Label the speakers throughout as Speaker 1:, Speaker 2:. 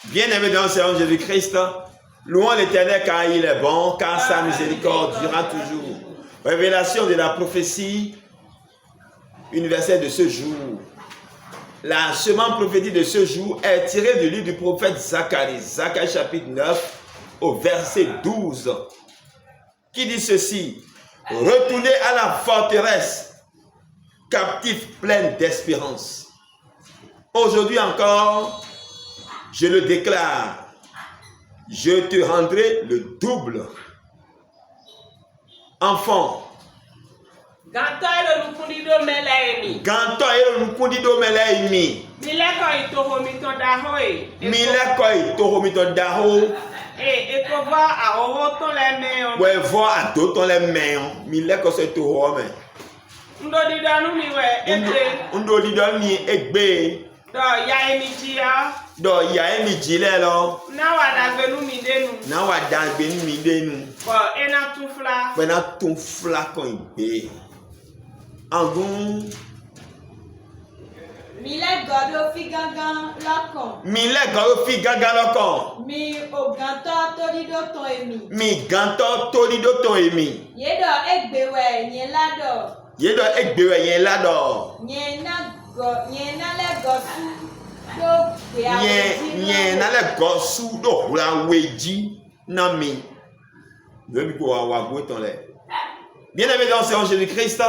Speaker 1: Bien-aimé dans le Seigneur Jésus-Christ, louons l'Éternel car il est bon, car sa miséricorde durera toujours. Révélation de la prophétie universelle de ce jour. La semence prophétique de ce jour est tirée du livre du prophète Zacharie, Zacharie chapitre 9, au verset 12, qui dit ceci: retournez à la forteresse, captifs pleins d'espérance. Aujourd'hui encore, je le déclare, je te rendrai le double. Enfant,
Speaker 2: Ganto elo nukundido meleimi.
Speaker 1: ganto elo nukundido meleimi.
Speaker 2: Mileko itohomito dahoe.
Speaker 1: Mileko itohomito daho.
Speaker 2: Ekova ahohoto le meo.
Speaker 1: Wevo adoton le meo. Mileko se tohome.
Speaker 2: Ndodidanu miwe egbe.
Speaker 1: Ndodidanu mi egbe.
Speaker 2: Do ya emijia.
Speaker 1: Do ya emijile lo.
Speaker 2: Na wadagbe nu mi denu.
Speaker 1: Na wadagbe nu mi denu.
Speaker 2: Bo ena tufla.
Speaker 1: Bena tufla kon igbe. Angun.
Speaker 3: Mile godo fi gangan lọ́kàn.
Speaker 1: Mile godo fi gangan lọ́kàn.
Speaker 3: Mi ògàntọ́ tórídó tán èmi.
Speaker 1: Mi gàntọ́ tórídó tán èmi.
Speaker 3: Yédọ̀ égbèwẹ̀ yẹn ládọ̀.
Speaker 1: Yédọ̀ égbèwẹ̀ yẹn ládọ̀.
Speaker 3: Yẹn nálẹ̀ gọ̀sú ló pè àwọn ìdí.
Speaker 1: Yẹn nálẹ̀ gọ̀sú ló wúlò wéjì náà mi. Lóbi kò wá wá gbó tán lẹ̀. Bien-aimé dans le Seigneur Jésus-Christ,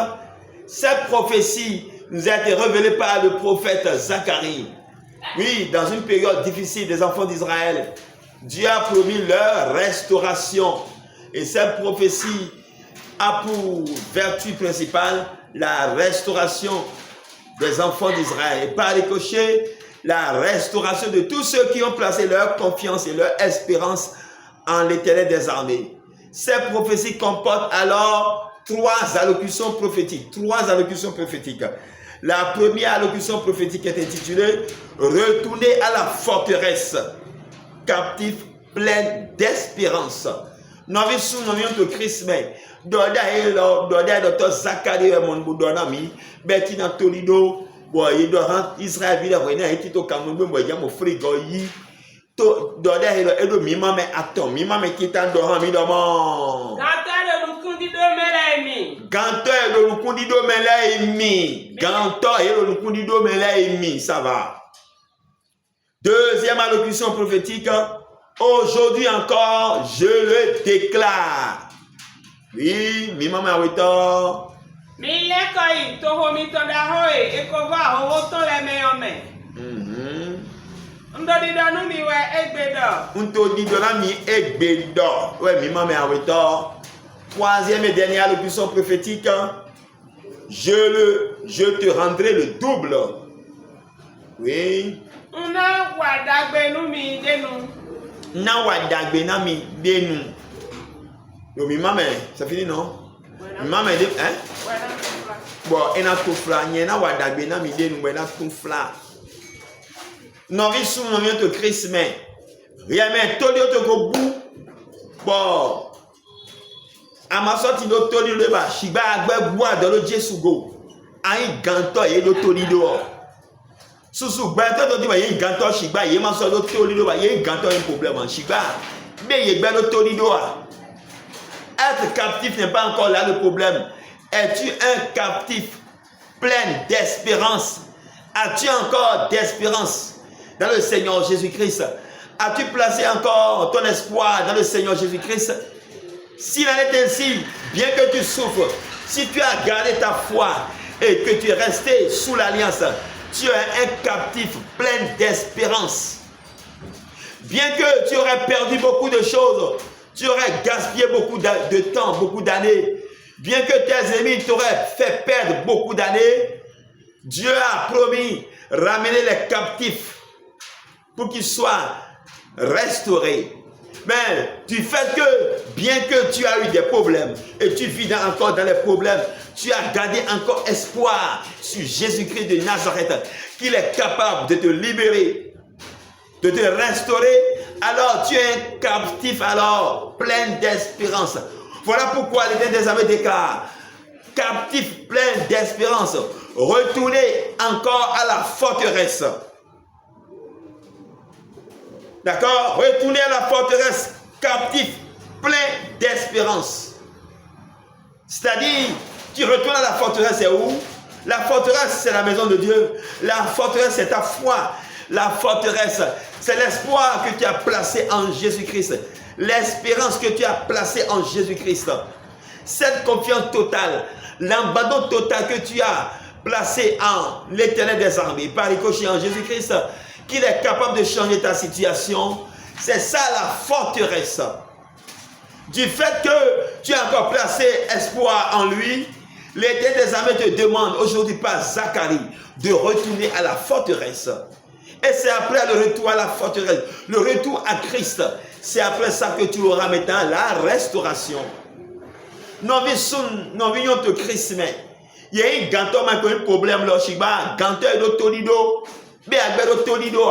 Speaker 1: cette prophétie nous a été révélée par le prophète Zacharie. Oui, dans une période difficile des enfants d'Israël, Dieu a promis leur restauration. Et cette prophétie a pour vertu principale la restauration des enfants d'Israël. Et par ricochet, la restauration de tous ceux qui ont placé leur confiance et leur espérance en l'Éternel des armées. Cette prophétie comporte alors trois allocutions prophétiques. La première allocution prophétique est intitulée « Retournez à la forteresse, captifs pleins d'espérance ». Nous avons de Christ, mais Dr. Zacharie et mon boudonami, Bettina Tolido, il doit rendre Israël vide à venir et tout au Cameroun, il y a mon frigo. Doda edo mima me atom mima me kita dohan mi domo.
Speaker 2: Ganto elo nukundido meleimi.
Speaker 1: Ganto elo nukundido meleimi. Ganto elo nukundido meleimi. Ça va. Deuxième allocution prophétique. Aujourd'hui encore, je le déclare. Oui, mima me awito.
Speaker 2: Mileko itohomito dahoe. Ekova ahohoto le meome. Ndodidanu mi we egbedo.
Speaker 1: Ndodidanu mi egbedo. Ouais, mima me awito. Troisième et dernière allocution prophétique. Je te rendrai le double. Oui.
Speaker 2: Na wadagbe nu mi denu.
Speaker 1: Na wadagbe na mi denu. Yo mi mama, ça finit non? Mi mama dit hein? Bon, ena tufla, na wadagbe na mi denu, ena tufla. Novi sou novi to Christ mais. Rien mais toli to ko bu. Bon. Ama sorti do toli le ba, shiba agbe bu ado lo Jesu go. Ayin ganto ye do toli do. Susu gba to di ba ye ganto shiba ye ma so do toli do ba ye ganto un problème shiba. Mais ye gba do toli do a. Être captif n'est pas encore là le problème. Es-tu un captif plein d'espérance? As-tu encore d'espérance dans le Seigneur Jésus-Christ? As-tu placé encore ton espoir dans le Seigneur Jésus-Christ? S'il en est ainsi, bien que tu souffres, si tu as gardé ta foi et que tu es resté sous l'alliance, tu es un captif plein d'espérance. Bien que tu aurais perdu beaucoup de choses, tu aurais gaspillé beaucoup de temps, beaucoup d'années, bien que tes ennemis t'auraient fait perdre beaucoup d'années, Dieu a promis ramener les captifs pour qu'ils soient restaurés. Mais du fait que, bien que tu as eu des problèmes et tu vis encore dans les problèmes, tu as gardé encore espoir sur Jésus-Christ de Nazareth, qu'il est capable de te libérer, de te restaurer, alors tu es un captif alors plein d'espérance. Voilà pourquoi l'Éternel des armées déclare, captif plein d'espérance, retournez encore à la forteresse. D'accord? Retournez à la forteresse captif, plein d'espérance. C'est-à-dire, tu retournes à la forteresse, c'est où? La forteresse, c'est la maison de Dieu. La forteresse, c'est ta foi. La forteresse, c'est l'espoir que tu as placé en Jésus-Christ. L'espérance que tu as placée en Jésus-Christ. Cette confiance totale, l'abandon total que tu as placé en l'Éternel des armées, par ricochet en Jésus-Christ, qu'il est capable de changer ta situation, c'est ça la forteresse. Du fait que tu as encore placé espoir en lui, l'Éternel des armées te demande aujourd'hui par Zacharie de retourner à la forteresse. Et c'est après le retour à la forteresse, le retour à Christ, c'est après ça que tu auras maintenant la restauration. Non, viens te Christ, mais il y a un ganto, mais un problème là, je ganto et d'autolido, mais avec d'autolido,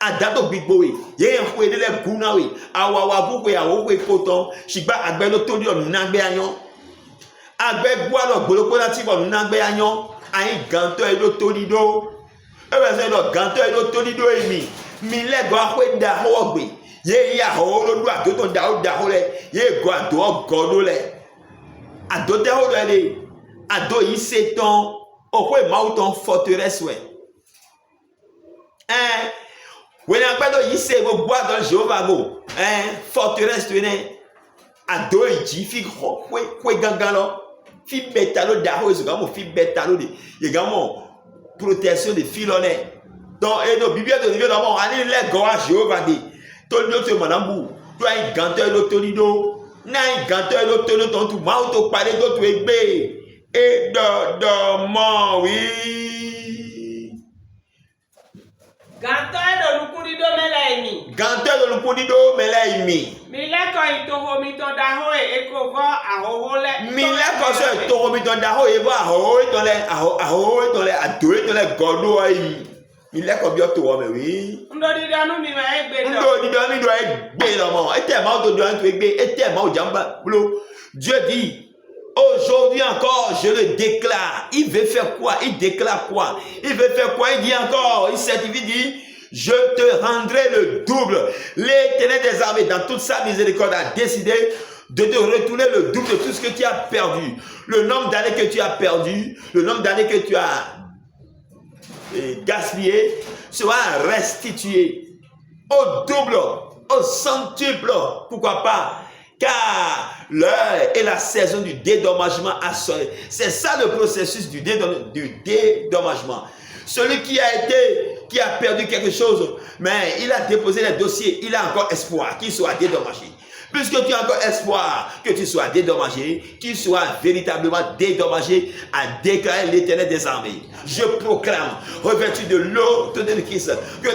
Speaker 1: à dato bigboé, il y a un fouet de la gounawi, à wawabu, à woué coton, je avec d'autolido, n'angbeagnon, avec bois, le boloconatif, n'angbeagnon, à un ganto et d'autolido. Et bien, le ganto et d'autolido et mi les gars, ouais, d'ahogwe, y'a holo, doit tout ton d'ahole, y'a quoi, doit godole. Ado te ho le ado yi seton okwe mauton forteresse we when agbado yi se go bois dans Jéhovah go forteresse tu ne ado yi fi kwe gangan lo fi betalo da ho zo mo fi betalo de ye gamo protection de filone donc et no biblia de Dieu d'abord ani le go a Jéhovah de to do te manambu to ai ganto lo tonido Nai ganto et l'autre ton tout mauto parler d'autres égbe et de mon oui.
Speaker 2: Ganto et de l'ukurido melaimi.
Speaker 1: Ganto et de l'ukurido melaimi.
Speaker 2: Mileko itohomi ton daho et ekova ahohole.
Speaker 1: Mileko so itohomi ton daho et va ahoe dans les adoué dans les godo aimi. Mileko bio to me oui.
Speaker 2: Ndodi danu mi ma egbe do.
Speaker 1: Ndodi danu mi do egbe lo mo. Et tellement de doit egbe et tellement jamba blo. Dieu dit aujourd'hui encore je le déclare. Il veut faire quoi? Il déclare quoi? Il veut faire quoi? Il dit encore, il certifie, dit je te rendrai le double. L'Éternel des armées dans toute sa miséricorde a décidé de te retourner le double de tout ce que tu as perdu. Le nombre d'années que tu as perdu, le nombre d'années que tu as gaspillé sera restitué au double, au centuple. Pourquoi pas? Car l'heure et la saison du dédommagement a sonné. C'est ça le processus du dédommagement. Celui qui a perdu quelque chose, mais il a déposé les dossiers, il a encore espoir qu'il soit dédommagé. Puisque tu as encore espoir que tu sois dédommagé, qu'il soit véritablement dédommagé, a déclaré l'Éternel des armées. Je proclame, revêtu de l'autorité de Christ, que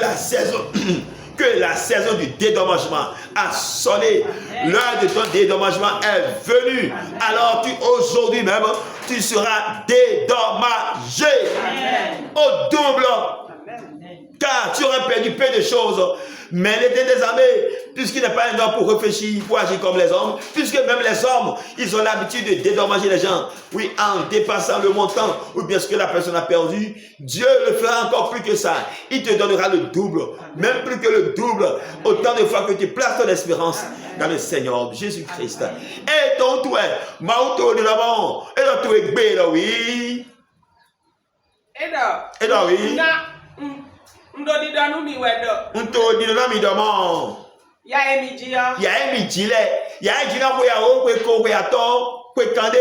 Speaker 1: la saison du dédommagement a sonné. L'heure de ton dédommagement est venue. Alors aujourd'hui même, tu seras dédommagé. Amen. Au double. Amen. Car tu aurais perdu peu de choses. Mais l'Éternel des armées, puisqu'il n'est pas un homme pour réfléchir, pour agir comme les hommes, puisque même les hommes, ils ont l'habitude de dédommager les gens, oui, en dépassant le montant, ou bien ce que la personne a perdu, Dieu le fera encore plus que ça. Il te donnera le double, même plus que le double, autant de fois que tu places ton espérance dans le Seigneur Jésus-Christ. Et ton tout est, mauto de l'avant, et ton tout est bé, oui. Et là, oui.
Speaker 2: Ndodi danu mi wedo.
Speaker 1: Nto di na mi domo.
Speaker 2: Ya emi jia.
Speaker 1: Ya emi jile. Ya jina ko ya o pe ko ya to pe kande.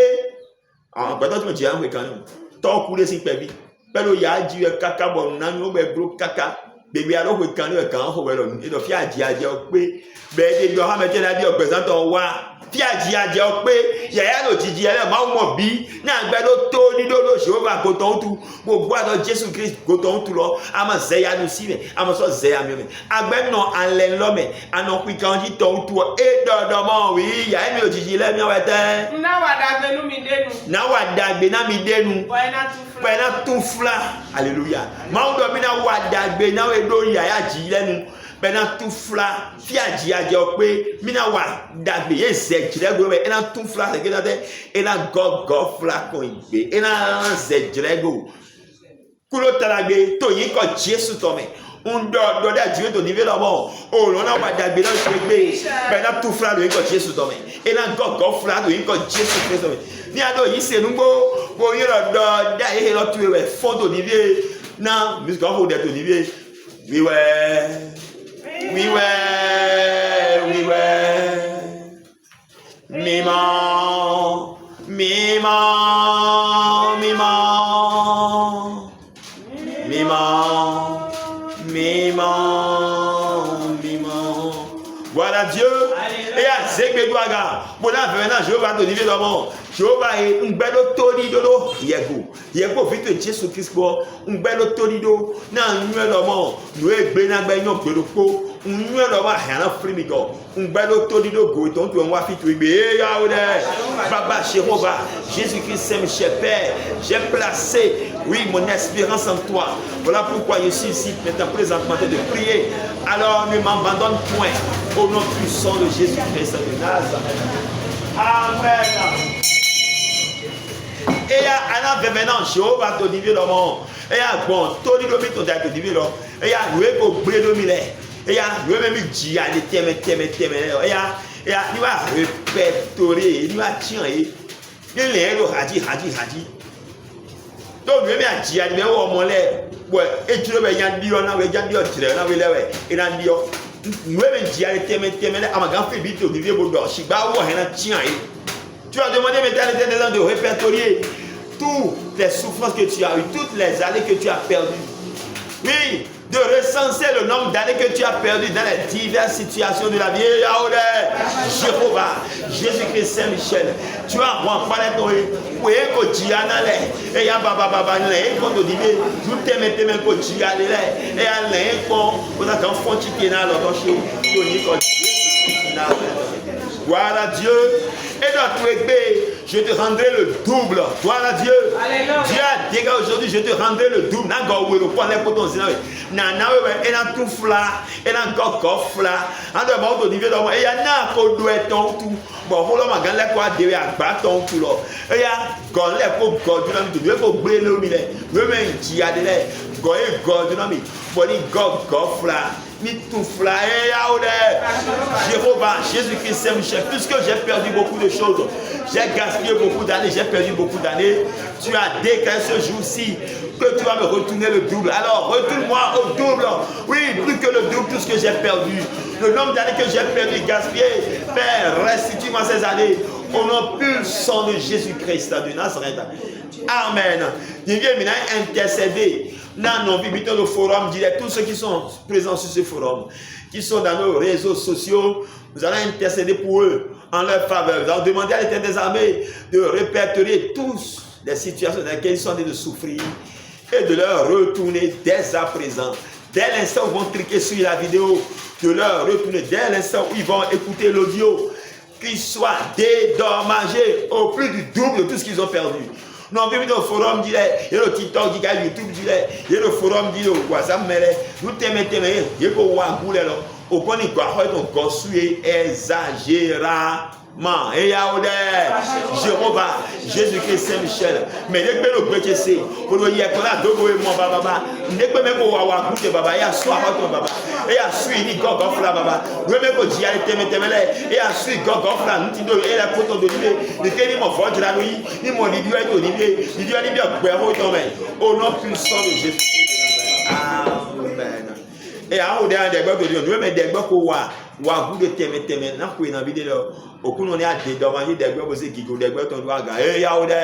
Speaker 1: Ah, gba to ti ya pe kande. To ku le si pe bi. Pelo ya ji e kaka bo na mi o be bro kaka. Bebe alo pe kande e kan ho we lo. E do fi aji aje o pe. Be de do ha me te na bi o present on wa. Fi aji aje o pe. Ya ya lo jiji ele ma mo bi. Na gbe lo to ni do lo Jehovah go ton tu. Gbogbo àdó Jésù Christ gòtò ń tu lọ a máa zẹ ya nu sí mẹ a máa sọ zẹ ya mi mẹ agbẹ nọ alẹ lọ mẹ anọ kú kan jí tọ ń tu ọ e dọdọ mọ wí yà ẹ mi ò jìjì lẹ mi ọwẹ tẹ.
Speaker 2: náwó àdàgbé nu mi dénú.
Speaker 1: náwó àdàgbé náà mi dénú.
Speaker 2: pẹ̀lú
Speaker 1: tún fúlà hallelujah máa ń dọ̀ mí náà wà àdàgbé náà wẹ̀ lórí àyà jì lẹ́nu pẹ̀lú tún fúlà fí àjì àjẹ pé mí náà wà àdàgbé yẹ zẹ jìlẹ gbé ẹ náà tún fúlà sẹ̀kẹ́ náà tẹ ẹ náà gọ́gọ́ fúlà kan ìgbé ẹ náà zẹ jìlẹ gbé kulo talagbe to yin ko Jesu to me On doit Dieu ton niveau d'abord. Oh, l'on a pas d'agbe là je vais. Ben là tout frère de Jésus domaine. Et là go frère de Jésus Christ domaine. Ni ado yi se nu bo yi lo do da e lo tu e fond ton niveau. Non, mais quand vous êtes ton niveau. Oui ouais. Oui ouais. Oui ouais. Mima. Mima. Mima. Mima. Mima. Voilà Dieu. Et à Zegbeduaga. Bon là, maintenant, je vais te dire d'abord. Je vais un bel autorido. Yego, vite Jésus Christ. Un bel autorido. Nan, nous sommes nous sommes benagbaino pelopo. Nous sommes rien frimigo. Un bel autorido. Goiton, tu vas faire tout. Baba, Jéhovah. Jésus Christ, Saint-Michel, Père. J'ai placé, oui, mon espérance en toi. Voilà pourquoi je suis ici maintenant présentement de prier. Alors ne m'abandonne point au nom puissant de Jésus-Christ de Nazareth. Amen. Et à la maintenant, Jéhovah te dit le monde. Et à bon, tout le monde te dit le monde. Et à nous pour brûler le mille. Et à nous même dire à des thèmes. Et à nous va répertorier, nous va tirer. Il est le hadi. Donc nous même dire à nous au moins ouais, et tu le veux y en dire, on a déjà dit, tu l'as vu là, et là dit, nous même dire à des thèmes, à ma grande fille, tu dis, si bah ouais, elle a tient. Tu as demandé maintenant de répertorier toutes les souffrances que tu as eues, toutes les années que tu as perdues. Oui, de recenser le nombre d'années que tu as perdues dans les diverses situations de la vie. Jéhovah, Jésus-Christ Saint-Michel, tu as rencontré ton oui, que tu as et ya baba ne ko do dibe tu teme ko tu a le et ya le ko on a quand font tu na lo do chez to ni ko voilà Dieu et dans tout égbe je te rendrai le double. Voilà Dieu. Alléluia. Dieu a dit aujourd'hui je te rendrai le double. Na go we ko le ko ton zina na na we et na tout fla et na go fla en de bon do dibe do et ya na ko do eton tout bon pour le magan le ko de agba ton tout lo et ya go le ko go du na mi do ko gbe lo mi le we men ji ade le go e go du na mi boni go fla ni tout fla et ya ode Jéhovah Jésus-Christ Saint-Michel puisque j'ai perdu beaucoup de choses, j'ai gaspillé beaucoup d'années, j'ai perdu beaucoup d'années, tu as déclaré ce jour-ci que tu vas me retourner le double. Alors retourne-moi au double, oui, plus que le double, tout ce que j'ai perdu, le nombre d'années que j'ai perdu, gaspillé. Père, restitue-moi ces années au nom puissant de Jésus-Christ de Nazareth. Amen. Il vient maintenant intercéder dans nos vies, le forum, tous ceux qui sont présents sur ce forum, qui sont dans nos réseaux sociaux, nous allons intercéder pour eux en leur faveur. Nous allons demander à l'Éternel des armées de répertorier tous les situations dans lesquelles ils sont en train de souffrir et de leur retourner dès à présent. Dès l'instant où ils vont cliquer sur la vidéo, de leur retourner dès l'instant où ils vont écouter l'audio, qu'ils soient dédommagés au plus du double de tout ce qu'ils ont perdu. Non, mais le forum dit, il y a le TikTok dit, YouTube dit, il y a le forum dit, WhatsApp, mais nous t'aimons, il y a le Wagou, au point de ton construit exagérément. Et Yaoude, Jéhovah, Jésus-Christ Saint-Michel. Mais dès que le Béché c'est, pour le Yakola, Dogo et mon baba, dès que même au Wagou, baba, il y a soir ton baba, et à suivre Gogofla baba, nous même au Dia et Temetemele, et à suivre Gogofla, nous t'y donnons la photo de l'idée, de quel mon vote de la nuit, ni mon idée est Olivier, l'idée est bien, au nom puissant de Jésus. Amen. Et à Oudé, des gars de Dieu, nous même des gars qu'on Wagou de Temeteme, n'a pas une vidéo. Au coup, on est à dédommager des gars, vous êtes qui des gars, on doit gagner. Yaoudé,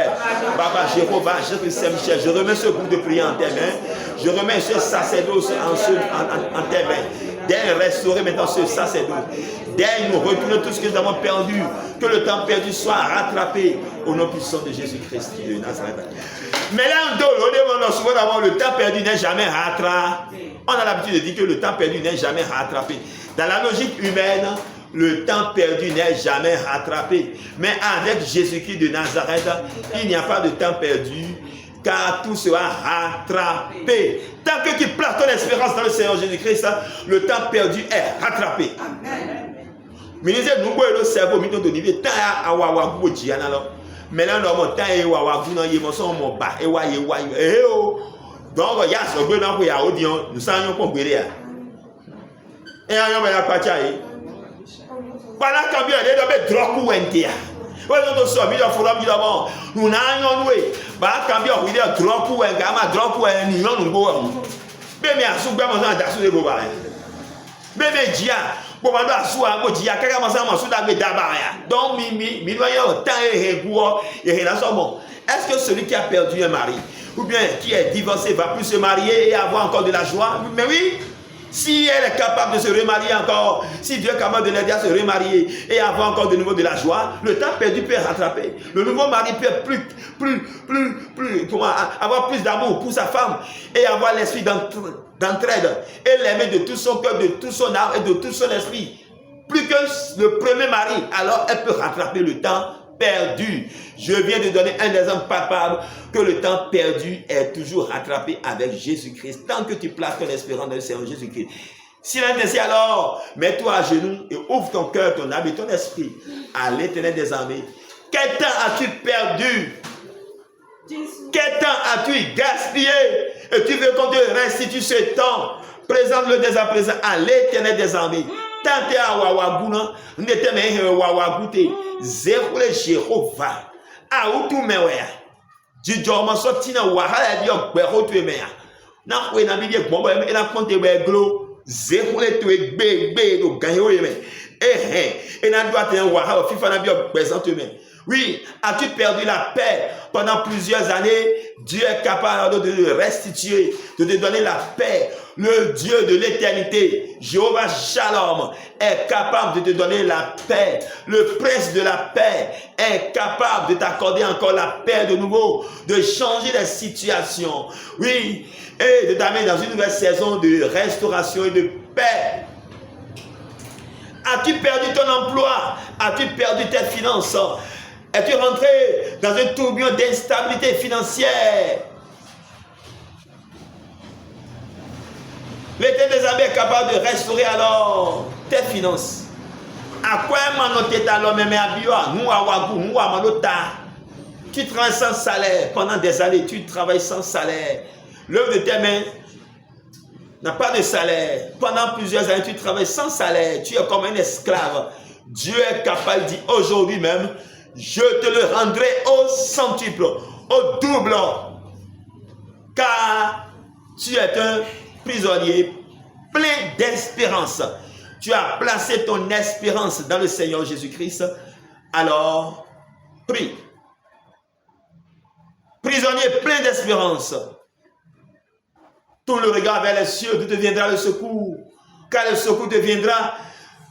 Speaker 1: Baba Jéhovah, Jésus Saint-Michel, je remets ce groupe de prière en tes mains. Je remets ce sacerdoce en tes mains. Dès restaurer maintenant ce sacerdoce. Dès nous retourner tout ce que nous avons perdu. Que le temps perdu soit rattrapé au nom puissant de Jésus-Christ de Nazareth. Mais là, on demande souvent d'avoir le temps perdu n'est jamais rattrapé. On a l'habitude de dire que le temps perdu n'est jamais rattrapé. Dans la logique humaine, le temps perdu n'est jamais rattrapé. Mais avec Jésus-Christ de Nazareth, il n'y a pas de temps perdu, car tout sera rattrapé. Tant que tu places ton espérance dans le Seigneur Jésus-Christ, le temps perdu est rattrapé. Amen. Ministre, nous voyons le cerveau, nous avons dit, tant à Wawagou, mais là, nous avons tant à Wawagou, nous avons dit, Donc, il y a ce que nous avons dit, nous savons qu'on peut dire. Et nous avons pas dit. Pendant que nous avons dit, droit ou intia. Nous sommes mis dans le forum d'abord. Nous n'avons pas dit, bah, quand nous avons dit, droit ou un droit ou un union, nous avons dit. Mais à ce moment, nous avons dit, mais dia, pour moi, à dia, quelqu'un m'a dit, donc, mi doyen autant et est-ce que celui qui a perdu un mari, ou bien qui est divorcé, va plus se marier et avoir encore de la joie? Mais oui, si elle est capable de se remarier encore, si Dieu est capable de l'aider à se remarier et avoir encore de nouveau de la joie, le temps perdu peut rattraper. Le nouveau mari peut avoir plus d'amour pour sa femme et avoir l'esprit d'entraide et l'aimer de tout son cœur, de tout son âme et de tout son esprit. Plus que le premier mari, alors elle peut rattraper le temps perdu. Je viens de donner un exemple palpable que le temps perdu est toujours rattrapé avec Jésus-Christ. Tant que tu places ton espérance dans le Seigneur Jésus-Christ. S'il est ainsi, alors, mets-toi à genoux et ouvre ton cœur, ton âme et ton esprit à l'Éternel des armées. Quel temps as-tu perdu? Quel temps as-tu gaspillé? Et tu veux qu'on te restitue ce temps? Présente-le dès à présent à l'Éternel des armées. Tante à Wawaguna, n'était même Wawagouté, zéro les Jéhovah. Ah, où tout me wea. Du dormant sorti na Wahala dit au béro tu mea. Na ou na bidie bombo et na compte glo, zéro les tu bé do gagno yeme. Et na doit te Wahala fifa na bio présent tu me. Oui, as-tu perdu la paix pendant plusieurs années? Dieu est capable de te restituer, de te donner la paix. Le Dieu de l'éternité, Jéhovah Shalom, est capable de te donner la paix. Le prince de la paix est capable de t'accorder encore la paix de nouveau, de changer les situations. Oui, et de t'amener dans une nouvelle saison de restauration et de paix. As-tu perdu ton emploi? As-tu perdu tes finances? Es-tu rentré dans un tourbillon d'instabilité financière? L'Éternel des armées est capable de restaurer alors tes finances. À quoi tu travailles sans salaire pendant des années, tu travailles sans salaire. L'œuvre de tes mains n'a pas de salaire. Pendant plusieurs années, tu travailles sans salaire. Tu es comme un esclave. Dieu est capable de dire aujourd'hui même, je te le rendrai au centuple, au double. Car tu es un prisonnier plein d'espérance. Tu as placé ton espérance dans le Seigneur Jésus-Christ. Alors, prie. Prisonnier plein d'espérance. Tourne le regard vers les cieux, d'où te viendra le secours. Car le secours te viendra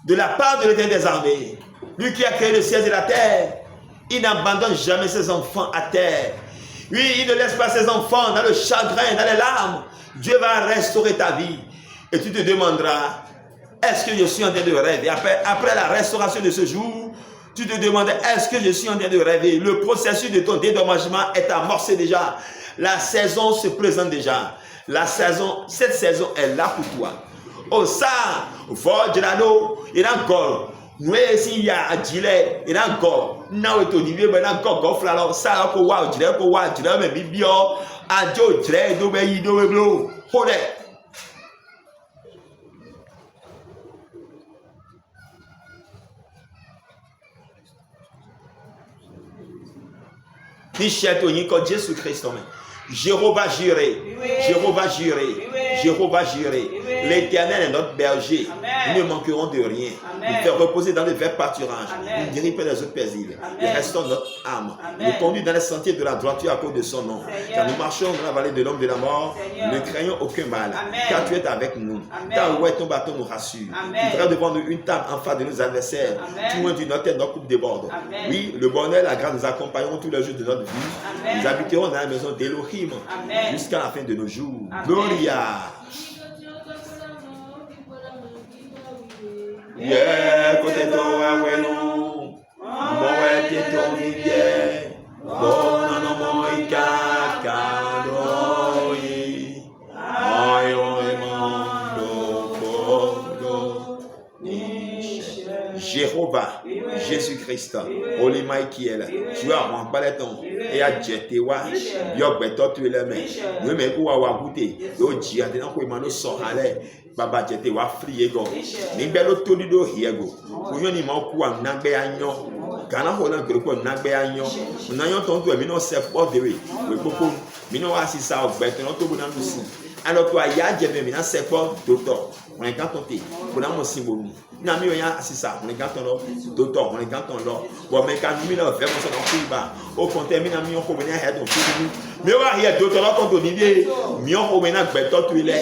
Speaker 1: de la part de l'Éternel des armées. Lui qui a créé le ciel et la terre. Il n'abandonne jamais ses enfants à terre. Oui, il ne laisse pas ses enfants dans le chagrin, dans les larmes. Dieu va restaurer ta vie. Et tu te demanderas, est-ce que je suis en train de rêver? Après la restauration de ce jour, tu te demandes, est-ce que je suis en train de rêver? Le processus de ton dédommagement est amorcé déjà. La saison se présente déjà. Cette saison est là pour toi. Oh ça, Vodjano, il a encore. Nous ici il y a Adjile, il a encore. Now it only be na encore gofla ça ko wa Adjile ko wa Adjile me bibio ajo Adjile do be yi do be blo. Hold it. Michel Tony ko Jésus Christ homme. Jéhovah Jireh, Jéhovah Jireh, Jéhovah Jireh. L'Éternel est notre berger. Nous ne manquerons de rien. Nous fait reposer dans le vert pâturage. Nous dirige les eaux paisibles. Nous restons notre âme. Nous conduit dans les sentiers de la droiture à cause de son nom. Car nous marchons dans la vallée de l'homme de la mort, nous ne craignons aucun mal. Car tu es avec nous. Ta ouée ton bâton nous rassure. Tu feras devant nous une table en face de nos adversaires. Tu moins du notre tête, notre coupe déborde. Oui, le bonheur et la grâce nous accompagneront tous les jours de notre vie. Nous habiterons dans la maison d'Élohim jusqu'à la fin de nos jours. Gloria. Yeah, côté toi, bueno, moi t'es ton vivier, bon non moi kakadoi, Jéhovah, Jésus-Christ, Oli Michael, tu as mon paleton, et à jeter wa yo beto tu le me we me ko wa goûter yo ji ade na ko ma no so hale baba jeter wa free go ni gbe lo to di do hiego ko yo ni ma ku wa na gbe anyo kana ho na gbe ko na gbe anyo na yo ton to e mi no self all the way we popo mi no wa si sa ogbeto no to bu na lusi alors toi ya je me na self doctor on est quand on te ko na mo simbolu na mi oya asisa on est quand on lo docteur on est quand on lo bon mais quand mi na fait comme ça dans Cuba au compte mi na mi on ko me na head on fi mi wa here docteur lo kon to ni vie mi on ko me na gbeto tu ile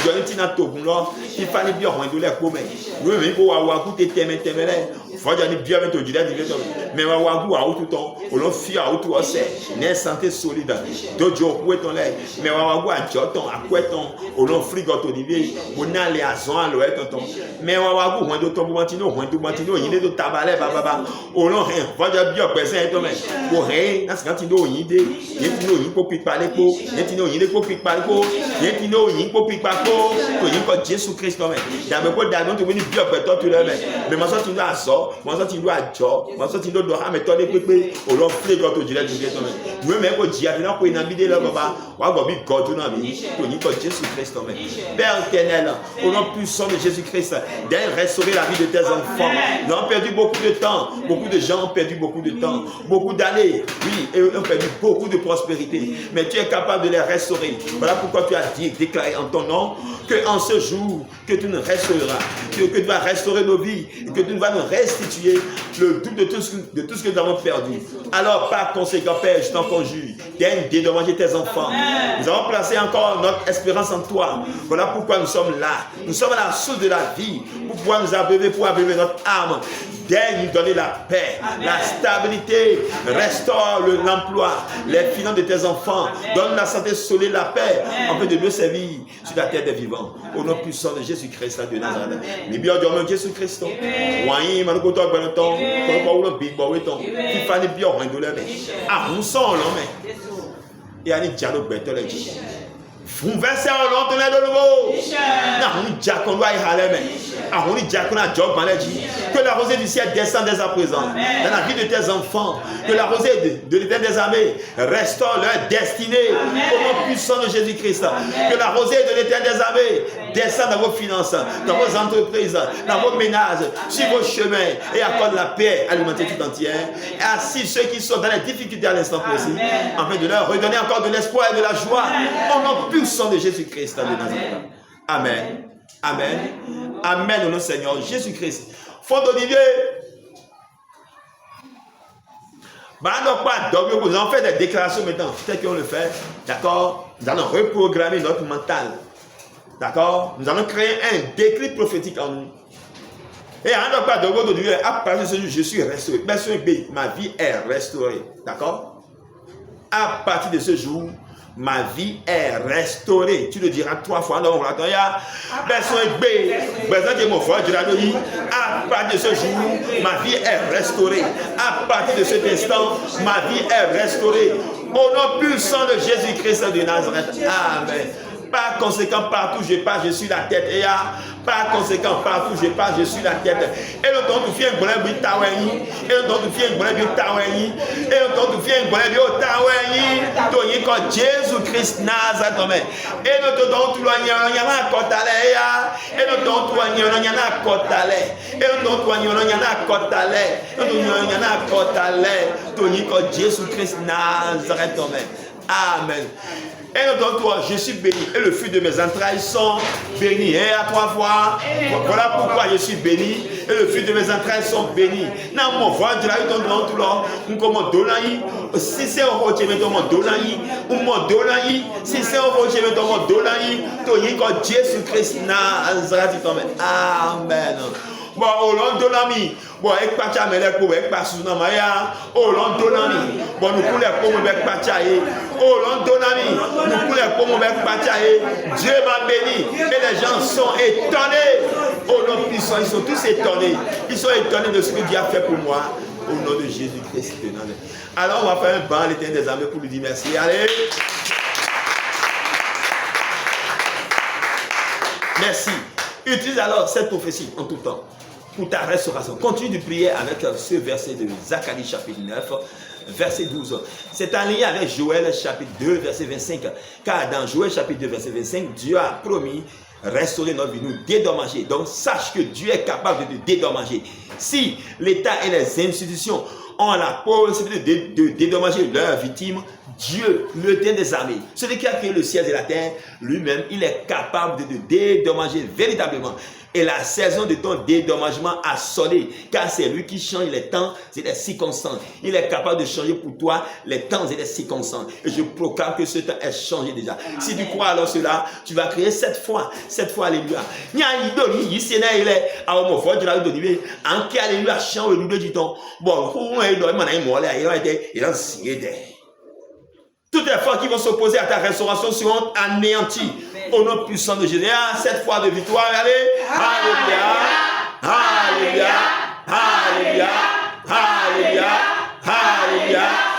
Speaker 1: jo ni ti na to gun lo ti fa ni bi o do le ko me we mi ko wa ku te teme le foja ni bien to jide di to mais wa ku wa tout ton o lo fi a tout o se ne santé solide dojo ku ton le mais wa ku a joton akweton o lo frigo to ni vie mo na le azon alo e tonton mais wa ku won do to bo ti no yin le to tabale baba o lo hen foja bi o pese to me ko hen na san ti do yin de yin ti no yin ko pipa le po yin ti no yin le ko pipa le po yin ti no yin ko pipa ko to yin ko Jesus Christ to me da me ko da don to ni bi o pe to tu le me mais ma so ti do aso mo so ti do ajo mo so ti do ha me to le pepe o lo play go to jire ju to me we me ko ji ati na ko ina bi de le baba wa go bi God na bi to yin ko Jesus Christ to me Père éternel au nom puissant de Jésus Christ d'aller restaurer la vie de tes enfants. Nous avons perdu beaucoup de temps, beaucoup de gens ont perdu beaucoup de temps, beaucoup d'années, oui, et ont perdu beaucoup de prospérité, mais tu es capable de les restaurer. Voilà pourquoi tu as dit, déclaré en ton nom, que en ce jour, que tu nous restaureras, que tu vas restaurer nos vies, et que tu vas nous restituer le double de tout ce que nous avons perdu. Alors, par conséquent, Père, je t'en conjure, viens de manger tes enfants. Nous avons placé encore notre espérance en toi. Voilà pourquoi nous sommes là. Nous sommes à la source de la vie, pour pouvoir nous abreuver, pour abreuver notre âme. Viens nous donner la paix, la stabilité, restaure l'emploi, les finances de tes enfants, donne la santé solide, la paix, afin de mieux servir sur la terre des vivants. Au nom puissant de Jésus-Christ de Nazareth. Mais bien, Dieu, Jésus-Christ, oui, Manokoto, Beneton, Tonko, Big Boy, qui fallait bien, on doit l'aimer. Ah, nous sommes l'homme. Et à dialogue, Betel, fún verset ọlọ́run tó lẹ́dọ̀ lówó náà ń jà kan lóyè halẹ̀ mẹ́ àwọn oníjà kan náà jọ gbalẹ̀ jí que la rosée du ciel descend dès à présent dans la vie de tes enfants, que la rosée de l'Éternel des armées restaure leur destinée au nom puissant de Jésus-Christ, que la rosée de l'Éternel des armées descend dans vos finances, dans vos entreprises, dans vos ménages, sur vos chemins et accorde la paix alimentaire tout entière et assiste ceux qui sont dans les difficultés à l'instant précis afin de leur redonner encore de l'espoir et de la joie au nom puissant de Jésus-Christ de Nazareth. Amen. Amen. Amen au nom du Seigneur Jésus-Christ. Fond d'Olivier. Nous allons faire des déclarations maintenant. Peut-être qu'on le fait. D'accord? Nous allons reprogrammer notre mental. D'accord? Nous allons créer un déclic prophétique en nous. Et à partir de ce jour, je suis restauré. Ma vie est restaurée. D'accord? À partir de ce jour, ma vie est restaurée. Tu le diras 3 fois. Alors, on va dire, à partir de ce jour, ma vie est restaurée. À partir de cet instant, ma vie est restaurée. Au nom puissant de Jésus-Christ de Nazareth. Amen. Par conséquent, partout où je passe, je suis la tête. Et par conséquent, partout où je passe, je suis la tête. Et le temps où tu viens, et le temps où tu viens, et le temps où tu viens, tu comme Jésus-Christ Nazareth. Et le temps où tu viens, et le temps où tu viens, comme Jésus-Christ Nazareth. Amen. Et notre toi, je suis béni. Et le fruit de mes entrailles sont bénis. Et à 3 fois. Voilà pourquoi je suis béni. Et le fruit de mes entrailles sont bénis. Non, mon voix, je l'ai eu dans tout l'or. Comme Dolaï. Si c'est un rocher, mais mon Dolaï. Ou mon Dolaï. Si c'est un rocher, mais mon Dolaï. Tu comme Jésus-Christ Nazareth. Amen. Bon, au long de l'ami, bon, avec Pacha, mais les pauvres, avec Passouna Maya, au long de l'ami, bon, nous coulons comme avec Pacha, au long de l'ami, nous coulons comme avec Pacha, Dieu m'a béni, et les gens sont étonnés, au nom puissant, ils sont tous étonnés, ils sont étonnés de ce que Dieu a fait pour moi, au nom de Jésus-Christ. Alors, on va faire un banc à l'Éternel des armées pour lui dire merci, allez. Merci. Utilise alors cette prophétie en tout temps. pour ta restauration. Continue de prier avec ce verset de Zacharie chapitre 9, verset 12. C'est en lien avec Joël chapitre 2, verset 25. Car dans Joël chapitre 2, verset 25, Dieu a promis restaurer notre vie, nous dédommager. Donc sache que Dieu est capable de te dédommager. Si l'État et les institutions ont la possibilité de dédommager leurs victimes, Dieu, le Dieu des armées, celui qui a créé le ciel et la terre, lui-même, il est capable de te dédommager véritablement. Et la saison de ton dédommagement a sonné, car c'est lui qui change les temps et les circonstances. Il est capable de changer pour toi les temps et les circonstances. Et je proclame que ce temps est changé déjà. Amen. Si tu crois alors cela, tu vas crier 7 fois, alléluia. Toutes les forces qui vont s'opposer à ta restauration seront anéanties. Au nom puissant de Jésus. 7 fois de victoire. Allez. Alléluia. Alléluia. Alléluia. Alléluia. Alléluia.